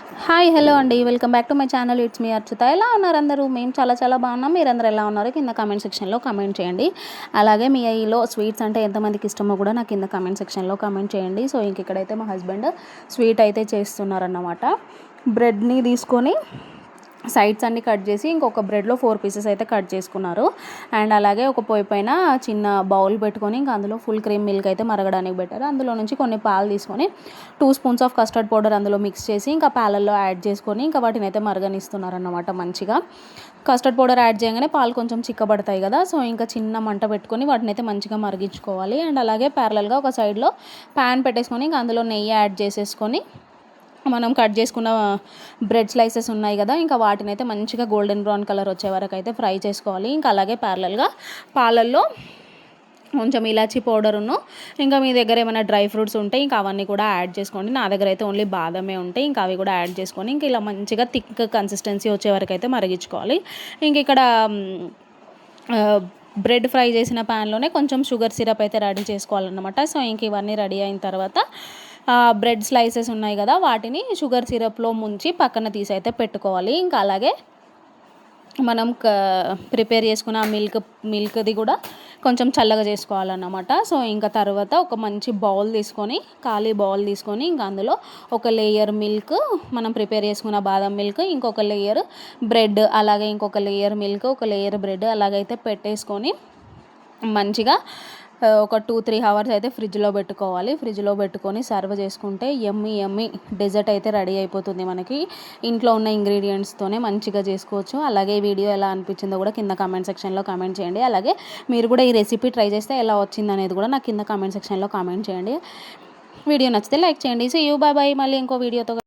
Hi hello అండి, welcome back to my channel. It's me Archita. ఎలా ఉన్నారు అందరూ? మేము చాలా చాలా బాగున్నాం. మీరందరూ ఎలా ఉన్నారు కింద కామెంట్ సెక్షన్లో కామెంట్ చేయండి. అలాగే మీ ఈలో స్వీట్స్ అంటే ఎంతమందికి ఇష్టమో కూడా నాకు కింద కామెంట్ సెక్షన్లో కామెంట్ చేయండి. సో ఇక్కడైతే మా హస్బెండ్ స్వీట్ అయితే చేస్తున్నారన్నమాట. బ్రెడ్ని తీసుకొని సైడ్స్ అన్ని కట్ చేసి ఇంకొక బ్రెడ్లో 4 పీసెస్ అయితే కట్ చేసుకున్నారు. అండ్ అలాగే ఒక పొయ్యి పైన చిన్న బౌల్ పెట్టుకొని ఇంకా అందులో ఫుల్ క్రీమ్ మిల్క్ అయితే మరగడానికి పెట్టారు. అందులో నుంచి కొన్ని పాలు తీసుకొని 2 స్పూన్స్ ఆఫ్ కస్టర్డ్ పౌడర్ అందులో మిక్స్ చేసి ఇంకా పాలల్లో యాడ్ చేసుకొని ఇంకా వాటిని అయితే మరగనిస్తున్నారన్నమాట. మంచిగా కస్టర్డ్ పౌడర్ యాడ్ చేయగానే పాలు కొంచెం చిక్కబడతాయి కదా. సో ఇంకా చిన్న మంట పెట్టుకొని వాటిని అయితే మంచిగా మరిగించుకోవాలి. అండ్ అలాగే ప్యారలల్గా ఒక సైడ్లో ప్యాన్ పెట్టేసుకొని ఇంకా అందులో నెయ్యి యాడ్ చేసేసుకొని మనం కట్ చేసుకున్న బ్రెడ్ స్లైసెస్ ఉన్నాయి కదా, ఇంకా వాటిని అయితే మంచిగా గోల్డెన్ బ్రౌన్ కలర్ వచ్చే వరకు అయితే ఫ్రై చేసుకోవాలి. ఇంకా అలాగే ప్యారలల్గా పాలల్లో కొంచెం ఇలాచీ పౌడరును ఇంకా మీ దగ్గర ఏమైనా డ్రై ఫ్రూట్స్ ఉంటే ఇంకా అవన్నీ కూడా యాడ్ చేసుకోండి. నా దగ్గర అయితే ఓన్లీ బాదమే ఉంటాయి. ఇంకా అవి కూడా యాడ్ చేసుకొని ఇంకా ఇలా మంచిగా థిక్ కన్సిస్టెన్సీ వచ్చే వరకు అయితే మరిగించుకోవాలి. ఇంక ఇక్కడ బ్రెడ్ ఫ్రై చేసిన ప్యాన్లోనే కొంచెం షుగర్ సిరప్ అయితే రెడీ చేసుకోవాలన్నమాట. సో ఇంక ఇవన్నీ రెడీ అయిన తర్వాత బ్రెడ్ స్లైసెస్ ఉన్నాయి కదా, వాటిని షుగర్ సిరప్లో ముంచి పక్కన తీసి అయితే పెట్టుకోవాలి. ఇంకా అలాగే మనం ప్రిపేర్ చేసుకున్న మిల్క్ది కూడా కొంచెం చల్లగా చేసుకోవాలన్నమాట. సో ఇంకా తర్వాత ఒక మంచి బౌల్ తీసుకొని ఖాళీ బౌల్ తీసుకొని ఇంకా అందులో ఒక లేయర్ మిల్క్, మనం ప్రిపేర్ చేసుకున్న బాదం మిల్క్, ఇంకొక లేయర్ బ్రెడ్, అలాగే ఇంకొక లేయర్ మిల్క్, ఒక లేయర్ బ్రెడ్ అలాగైతే పెట్టేసుకొని మంచిగా ఒక 2-3 అవర్స్ అయితే ఫ్రిడ్జ్లో పెట్టుకోవాలి. ఫ్రిడ్జ్లో పెట్టుకొని సర్వ్ చేసుకుంటే యమ్మీ డెజర్ట్ అయితే రెడీ అయిపోతుంది. మనకి ఇంట్లో ఉన్న ఇంగ్రీడియంట్స్తోనే మంచిగా చేసుకోవచ్చు. అలాగే వీడియో ఎలా అనిపించిందో కూడా కింద కామెంట్ సెక్షన్లో కామెంట్ చేయండి. అలాగే మీరు కూడా ఈ రెసిపీ ట్రై చేస్తే ఎలా వచ్చింది అనేది కూడా నాకు కింద కామెంట్ సెక్షన్లో కామెంట్ చేయండి. వీడియో నచ్చితే లైక్ చేయండి. See you, bye bye. మళ్ళీ ఇంకో వీడియోతో